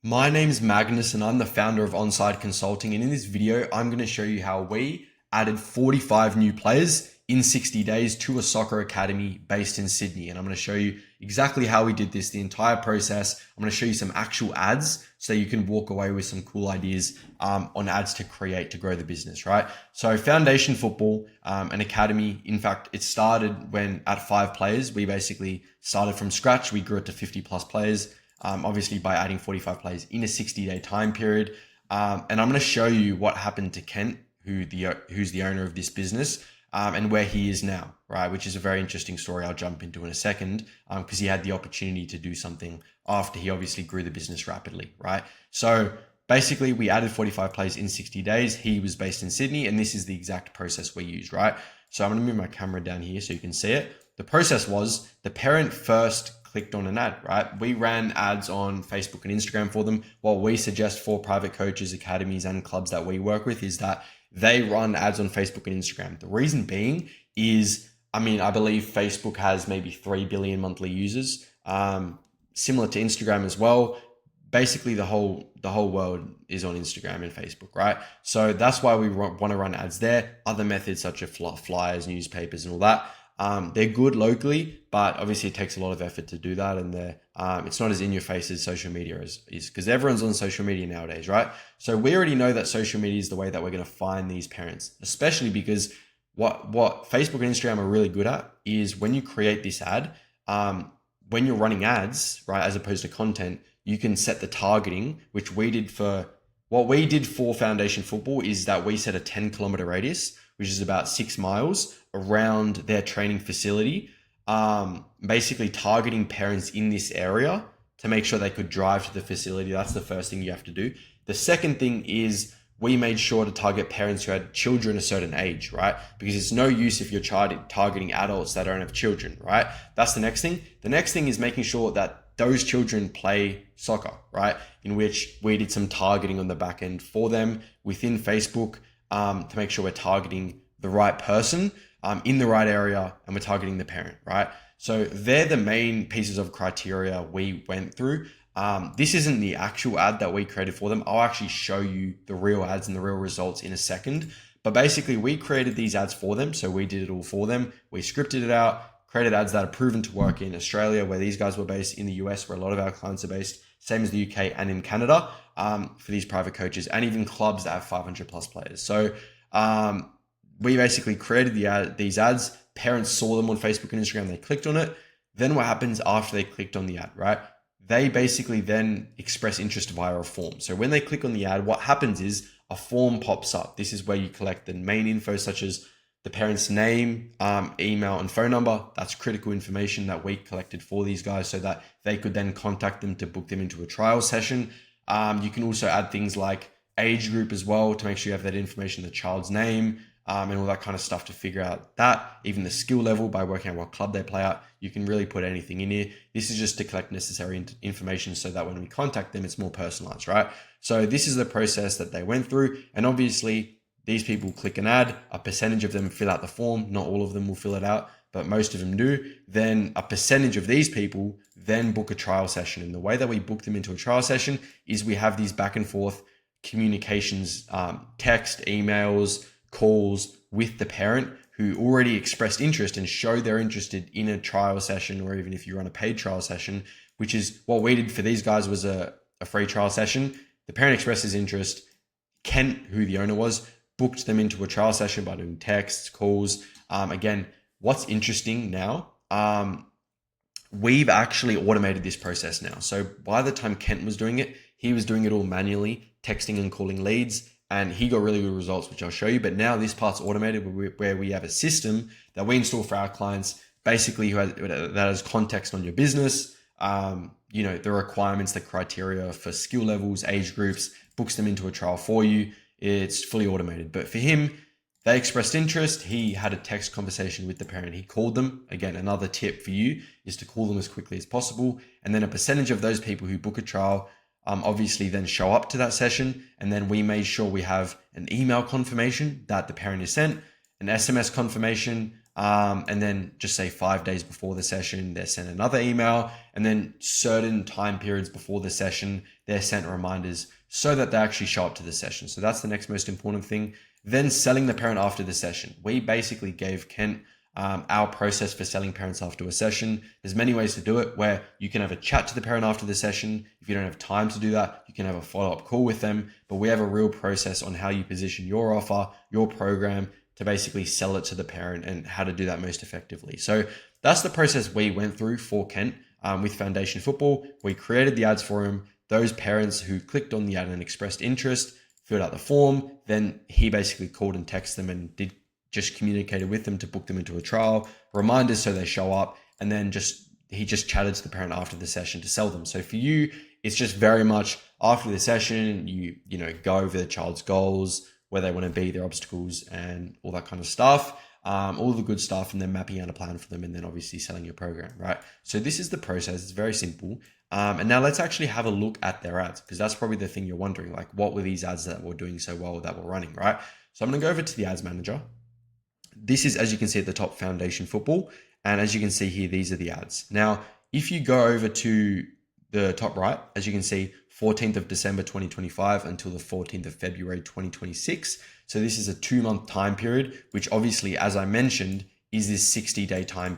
My name's Magnus and I'm the founder of Onside Consulting. And in this video, I'm going to show you how we added 45 new players in 60 days to a soccer academy based in Sydney. And I'm going to show you exactly how we did this, the entire process. I'm going to show you some actual ads so you can walk away with some cool ideas on ads to create to grow the business, right? So Foundation Football, an academy, in fact, it started when at 5 players. We basically started from scratch. We grew it to 50 plus players. Obviously by adding 45 players in a 60-day time period. And I'm going to show you what happened to Kent, who's the owner of this business, and where he is now, right? Which is a very interesting story I'll jump into in a second, because he had the opportunity to do something after he obviously grew the business rapidly, right? So basically we added 45 players in 60 days. He was based in Sydney, and this is the exact process we used, right? So I'm going to move my camera down here so you can see it. The process was the parent first clicked on an ad, right? We ran ads on Facebook and Instagram for them. What we suggest for private coaches, academies, and clubs that we work with is that they run ads on Facebook and Instagram. The reason being is, I believe Facebook has maybe 3 billion monthly users, similar to Instagram as well. Basically, the whole world is on Instagram and Facebook, right? So that's why we want to run ads there. Other methods such as flyers, newspapers, and all that. They're good locally, but obviously it takes a lot of effort to do that. And it's not as in your face as social media is because everyone's on social media nowadays, right? So we already know that social media is the way that we're going to find these parents, especially because what Facebook and Instagram are really good at is when you create this ad, when you're running ads, right, as opposed to content, you can set the targeting, which we did for Foundation Football is that we set a 10-kilometer radius, which is about 6 miles around their training facility, basically targeting parents in this area to make sure they could drive to the facility. That's the first thing you have to do. The second thing is we made sure to target parents who had children a certain age, right? Because it's no use if you're targeting adults that don't have children, right? That's the next thing. The next thing is making sure that those children play soccer, right? In which we did some targeting on the back end for them within Facebook to make sure we're targeting the right person in the right area, and we're targeting the parent, right? So they're the main pieces of criteria we went through. This isn't the actual ad that we created for them. I'll actually show you the real ads and the real results in a second. But basically, we created these ads for them. So we did it all for them. We scripted it out, created ads that are proven to work in Australia, where these guys were based, in the US, where a lot of our clients are based, same as the UK and in Canada, for these private coaches and even clubs that have 500 plus players. So we basically created these ads. Parents saw them on Facebook and Instagram. They clicked on it. Then what happens after they clicked on the ad, right? They basically then express interest via a form. So when they click on the ad, what happens is a form pops up. This is where you collect the main info, such as the parent's name, email, and phone number. That's critical information that we collected for these guys so that they could then contact them to book them into a trial session. You can also add things like age group as well to make sure you have that information, the child's name, and all that kind of stuff to figure out that. Even the skill level by working out what club they play at. You can really put anything in here. This is just to collect necessary information so that when we contact them, it's more personalized, right? So this is the process that they went through. And obviously, these people click an ad, a percentage of them fill out the form. Not all of them will fill it out, but most of them do. Then a percentage of these people then book a trial session. And the way that we book them into a trial session is we have these back and forth communications, text, emails, calls with the parent who already expressed interest and showed they're interested in a trial session, or even if you run a paid trial session, which is what we did for these guys, was a free trial session. The parent expressed his interest. Kent, who the owner was, booked them into a trial session by doing texts, calls. Again, what's interesting now, we've actually automated this process now. So by the time Kent was doing it, he was doing it all manually, texting and calling leads, and he got really good results, which I'll show you. But now this part's automated, where we have a system that we install for our clients, basically that has context on your business, the requirements, the criteria for skill levels, age groups, books them into a trial for you. It's fully automated. But for him, they expressed interest. He had a text conversation with the parent. He called them. Again, another tip for you is to call them as quickly as possible. And then a percentage of those people who book a trial obviously then show up to that session. And then we made sure we have an email confirmation that the parent is sent, an SMS confirmation, And then just say 5 days before the session, they're sent another email. And then certain time periods before the session, they're sent reminders so that they actually show up to the session. So that's the next most important thing. Then selling the parent after the session. We basically gave Kent our process for selling parents after a session. There's many ways to do it, where you can have a chat to the parent after the session. If you don't have time to do that, you can have a follow-up call with them. But we have a real process on how you position your offer, your program, to basically sell it to the parent and how to do that most effectively. So that's the process we went through for Kent with Foundation Football. We created the ads for him. Those parents who clicked on the ad and expressed interest filled out the form. Then he basically called and texted them and just communicated with them to book them into a trial, reminders so they show up, and then he just chatted to the parent after the session to sell them. So for you, it's just very much after the session, you go over the child's goals, where they want to be, their obstacles, and all that kind of stuff, all the good stuff, and then mapping out a plan for them, and then obviously selling your program, right? So this is the process. It's very simple. And now let's actually have a look at their ads, because that's probably the thing you're wondering, like, what were these ads that were doing so well that were running, right? So I'm going to go over to the ads manager. This is, as you can see at the top, Foundation Football. And as you can see here, these are the ads. Now, if you go over to the top right, as you can see, 14th of December 2025 until the 14th of February 2026. So this is a 2-month time period, which obviously, as I mentioned, is this 60-day time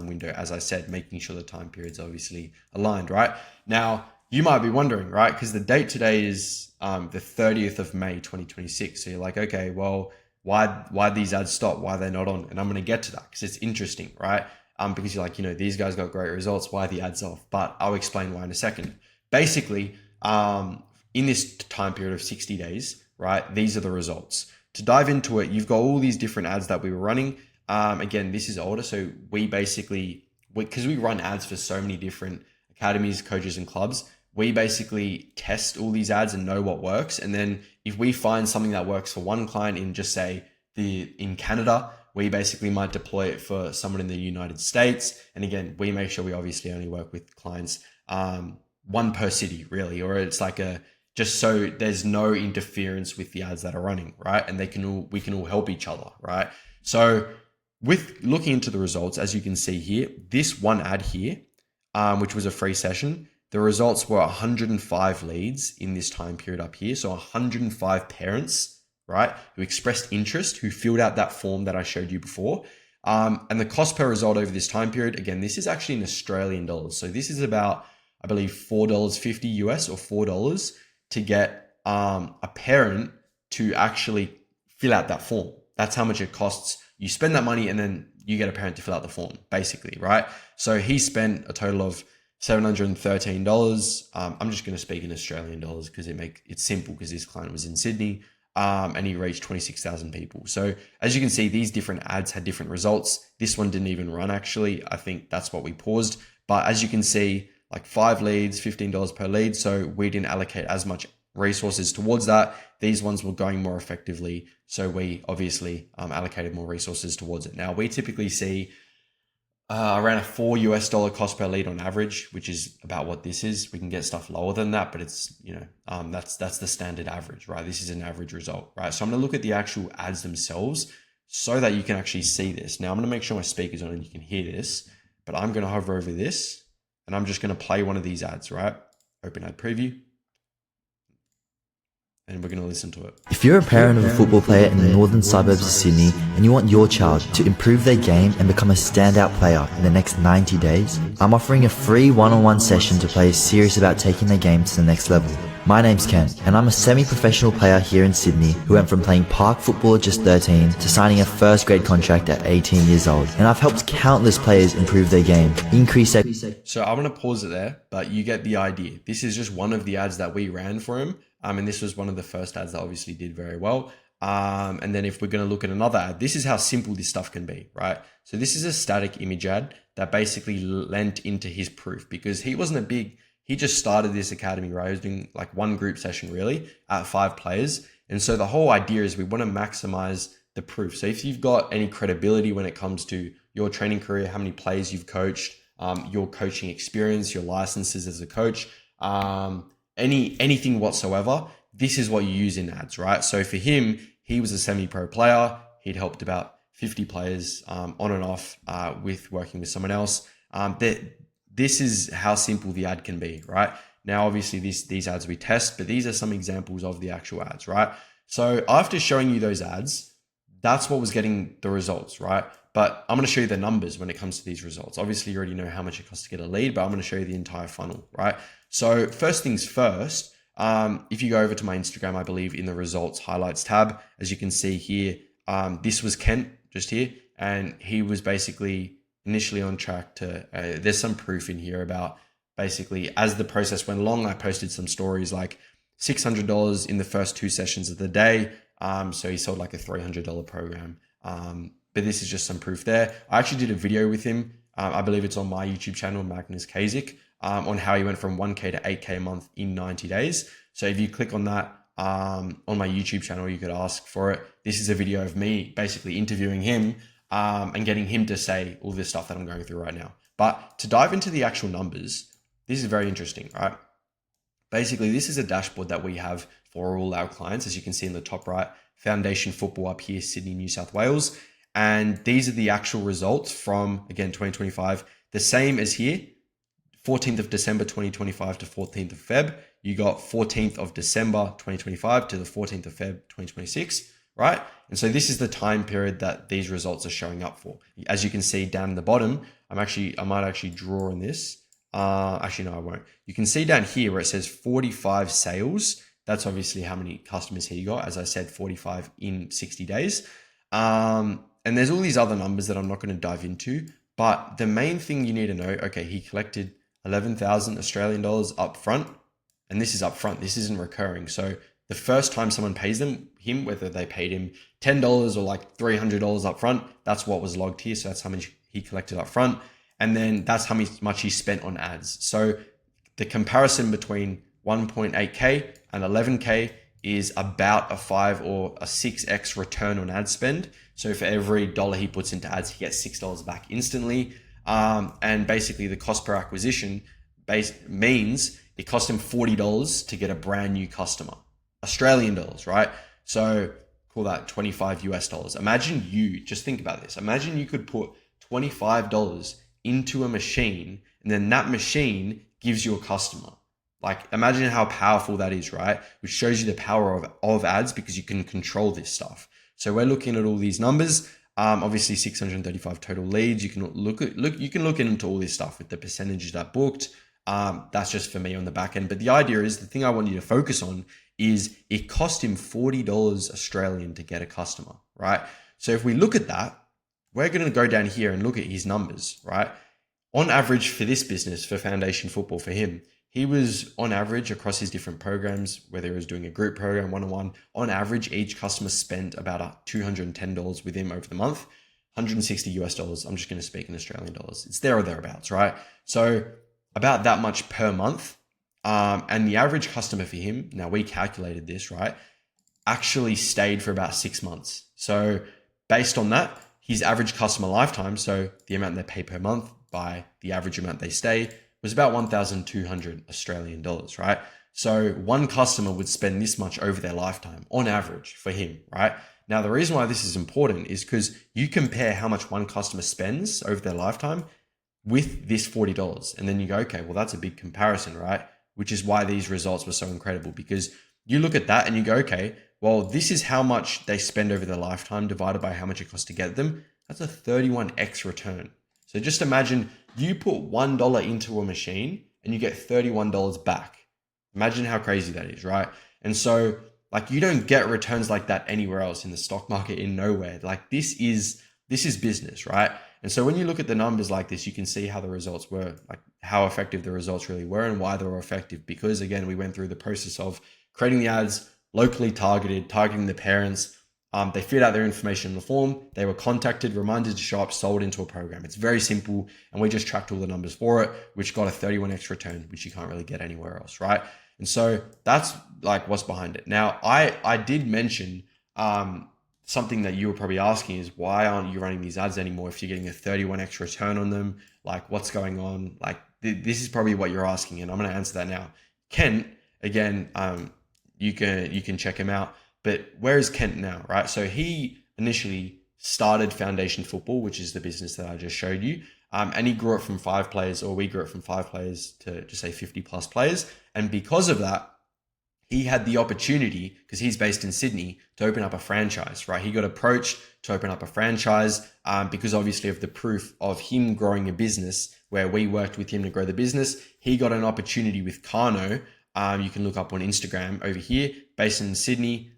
window, as I said, making sure the time period's obviously aligned, right? Now, you might be wondering, right? Because the date today is the 30th of May 2026. So you're like, okay, well, why these ads stop? Why are they not on? And I'm going to get to that because it's interesting, right? Because you're like, these guys got great results. Why are the ads off? But I'll explain why in a second. Basically, in this time period of 60 days, right, these are the results. To dive into it, you've got all these different ads that we were running. Again, this is older. So because we run ads for so many different academies, coaches, and clubs, we basically test all these ads and know what works. And then if we find something that works for one client in, just say, in Canada, we basically might deploy it for someone in the United States. And again, we make sure we obviously only work with clients, one per city, really, or it's like just so there's no interference with the ads that are running, right? And we can all help each other, right? So with looking into the results, as you can see here, this one ad here, which was a free session, the results were 105 leads in this time period up here. So 105 parents, right, who expressed interest, who filled out that form that I showed you before. And the cost per result over this time period, again, this is actually in Australian dollars. So this is about, I believe, $4.50 US or $4 to get a parent to actually fill out that form. That's how much it costs. You spend that money and then you get a parent to fill out the form, basically, right? So he spent a total of $713. I'm just going to speak in Australian dollars because it's simple, because this client was in Sydney, and he reached 26,000 people. So as you can see, these different ads had different results. This one didn't even run, actually. I think that's what we paused. But as you can see, like 5 leads, $15 per lead. So we didn't allocate as much resources towards that. These ones were going more effectively. So we obviously allocated more resources towards it. Now, we typically see around a $4 cost per lead on average, which is about what this is. We can get stuff lower than that, but it's, that's the standard average, right? This is an average result, right? So I'm going to look at the actual ads themselves so that you can actually see this. Now I'm going to make sure my speaker's on and you can hear this, but I'm going to hover over this and I'm just going to play one of these ads, right? Open ad preview. And we're going to listen to it. If you're a parent of a football player in the northern suburbs of Sydney and you want your child to improve their game and become a standout player in the next 90 days, I'm offering a free one-on-one session to players serious about taking their game to the next level. My name's Ken, and I'm a semi-professional player here in Sydney who went from playing park football at just 13 to signing a first grade contract at 18 years old. And I've helped countless players improve their game, increase their... So I'm going to pause it there, but you get the idea. This is just one of the ads that we ran for him. And this was one of the first ads that obviously did very well. And then if we're going to look at another ad, this is how simple this stuff can be, right? So this is a static image ad that basically lent into his proof, because he just started this academy, right? He was doing like one group session really at 5 players. And so the whole idea is we want to maximize the proof. So if you've got any credibility when it comes to your training career, how many players you've coached, your coaching experience, your licenses as a coach, anything whatsoever, this is what you use in ads, right? So for him, he was a semi-pro player. He'd helped about 50 players on and off with working with someone else. This is how simple the ad can be, right? Now, obviously these ads we test, but these are some examples of the actual ads, right? So after showing you those ads, that's what was getting the results, right? But I'm going to show you the numbers when it comes to these results. Obviously, you already know how much it costs to get a lead, but I'm going to show you the entire funnel, right? So first things first, if you go over to my Instagram, I believe in the results highlights tab, as you can see here, this was Kent just here, and he was basically initially on track to, there's some proof in here about basically as the process went along, I posted some stories like $600 in the first 2 sessions of the day. So he sold like a $300 program. But this is just some proof there. I actually did a video with him. I believe it's on my YouTube channel, Magnus Kasich, on how he went from 1K to 8K a month in 90 days. So if you click on that on my YouTube channel, you could ask for it. This is a video of me basically interviewing him and getting him to say all this stuff that I'm going through right now. But to dive into the actual numbers, this is very interesting, right? Basically, this is a dashboard that we have for all our clients. As you can see in the top right, Foundation Football up here, Sydney, New South Wales. And these are the actual results from, again, 2025. The same as here, 14th of December, 2025 to 14th of Feb. You got 14th of December, 2025 to the 14th of Feb, 2026, right? And so this is the time period that these results are showing up for. As you can see down in the bottom, I might actually draw on this. Actually, no, I won't. You can see down here where it says 45 sales. That's obviously how many customers he got. As I said, 45 in 60 days. And there's all these other numbers that I'm not going to dive into, but the main thing you need to know, okay, he collected 11,000 Australian dollars up front, and this is up front. This isn't recurring. So the first time someone pays him, whether they paid him $10 or like $300 up front, that's what was logged here. So that's how much he collected up front. And then that's how much he spent on ads. So the comparison between 1.8K and 11K is about a 5 or a 6x return on ad spend. So for every dollar he puts into ads, he gets $6 back instantly. And basically the cost per acquisition means it cost him $40 to get a brand new customer, Australian dollars, right? So call that 25 US dollars. Imagine just think about this. Imagine you could put $25 into a machine and then that machine gives you a customer. Like imagine how powerful that is, right? Which shows you the power of ads because you can control this stuff. So we're looking at all these numbers. Obviously 635 total leads. You can look into all this stuff with the percentages that booked. That's just for me on the back end. But the idea is the thing I want you to focus on is it cost him $40 Australian to get a customer, right? So if we look at that, we're going to go down here and look at his numbers, right? On average for this business, for Foundation Football, for him, he was on average across his different programs, whether he was doing a group program, one-on-one, on average, each customer spent about $210 with him over the month, 160 US dollars. I'm just going to speak in Australian dollars. It's there or thereabouts, right? So about that much per month. And the average customer for him, now we calculated this, right, actually stayed for about 6 months. So based on that, his average customer lifetime, so the amount they pay per month by the average amount they stay, was about 1,200 Australian dollars, right? So one customer would spend this much over their lifetime on average for him, right? Now, the reason why this is important is because you compare how much one customer spends over their lifetime with this $40. And then you go, okay, well, that's a big comparison, right? Which is why these results were so incredible, because you look at that and you go, okay, well, this is how much they spend over their lifetime divided by how much it costs to get them. That's a 31x return. So just imagine you put $1 into a machine and you get $31 back. Imagine how crazy that is, right? And so like you don't get returns like that anywhere else in the stock market, in nowhere. Like this is business, right? And so when you look at the numbers like this, you can see how the results were, like how effective the results really were and why they were effective. Because again, we went through the process of creating the ads, locally targeting the parents. They filled out their information in the form. They were contacted, reminded to show up, sold into a program. It's very simple. And we just tracked all the numbers for it, which got a 31x return, which you can't really get anywhere else, right? And so that's like what's behind it. Now, I did mention something that you were probably asking is why aren't you running these ads anymore if you're getting a 31x return on them? Like what's going on? Like this is probably what you're asking, and I'm going to answer that now. Kent, again, you can check him out. But where is Kent now, right? So he initially started Foundation Football, which is the business that I just showed you. And he grew it from 5 players, or we grew it from 5 players to just say 50 plus players. And because of that, he had the opportunity, because he's based in Sydney, to open up a franchise, right? He got approached to open up a franchise because obviously of the proof of him growing a business where we worked with him to grow the business. He got an opportunity with Kano. You can look up on Instagram over here, based in Sydney.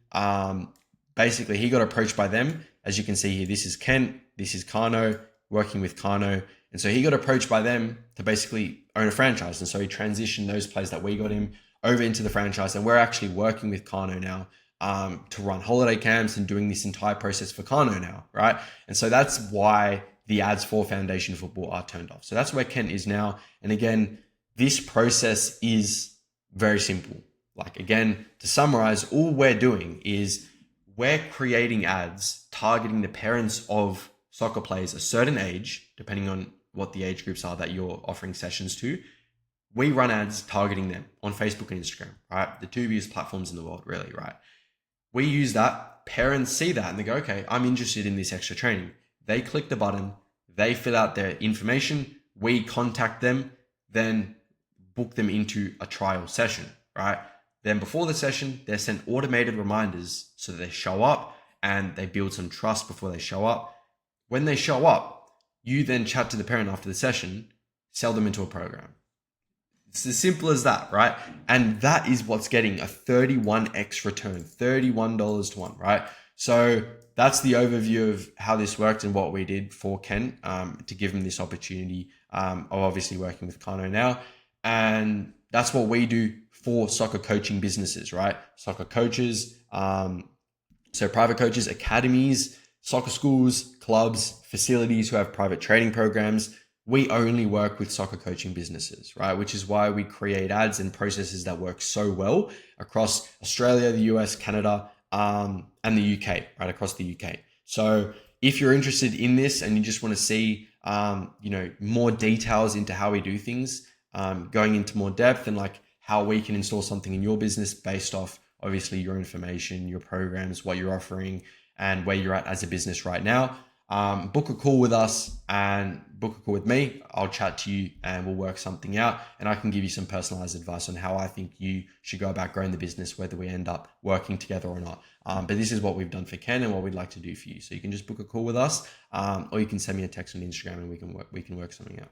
Basically, he got approached by them. As you can see here, this is Kent, this is Kano, working with Kano. And so he got approached by them to basically own a franchise. And so he transitioned those players that we got him over into the franchise. And we're actually working with Kano now to run holiday camps and doing this entire process for Kano now, right? And so that's why the ads for Foundation Football are turned off. So that's where Kent is now. And again, this process is very simple. Like, again, to summarize, all we're doing is we're creating ads targeting the parents of soccer players a certain age, depending on what the age groups are that you're offering sessions to. We run ads targeting them on Facebook and Instagram, right? The two biggest platforms in the world, really, right? We use that. Parents see that and they go, okay, I'm interested in this extra training. They click the button, they fill out their information, we contact them, then book them into a trial session, right? Then before the session, they're sent automated reminders so that they show up and they build some trust before they show up. When they show up, you then chat to the parent after the session, sell them into a program. It's as simple as that, right? And that is what's getting a 31x return, $31 to 1, right? So that's the overview of how this worked and what we did for Ken to give him this opportunity of obviously working with Kano now. And that's what we do for soccer coaching businesses, right? Soccer coaches, so private coaches, academies, soccer schools, clubs, facilities who have private training programs. We only work with soccer coaching businesses, right? Which is why we create ads and processes that work so well across Australia, the US, Canada, and the UK, right? Across the UK. So if you're interested in this and you just want to see, more details into how we do things, going into more depth and like how we can install something in your business based off obviously your information, your programs, what you're offering, and where you're at as a business right now. Book a call with us and book a call with me. I'll chat to you and we'll work something out, and I can give you some personalized advice on how I think you should go about growing the business, whether we end up working together or not. But this is what we've done for Ken and what we'd like to do for you. So you can just book a call with us, or you can send me a text on Instagram and we can work something out.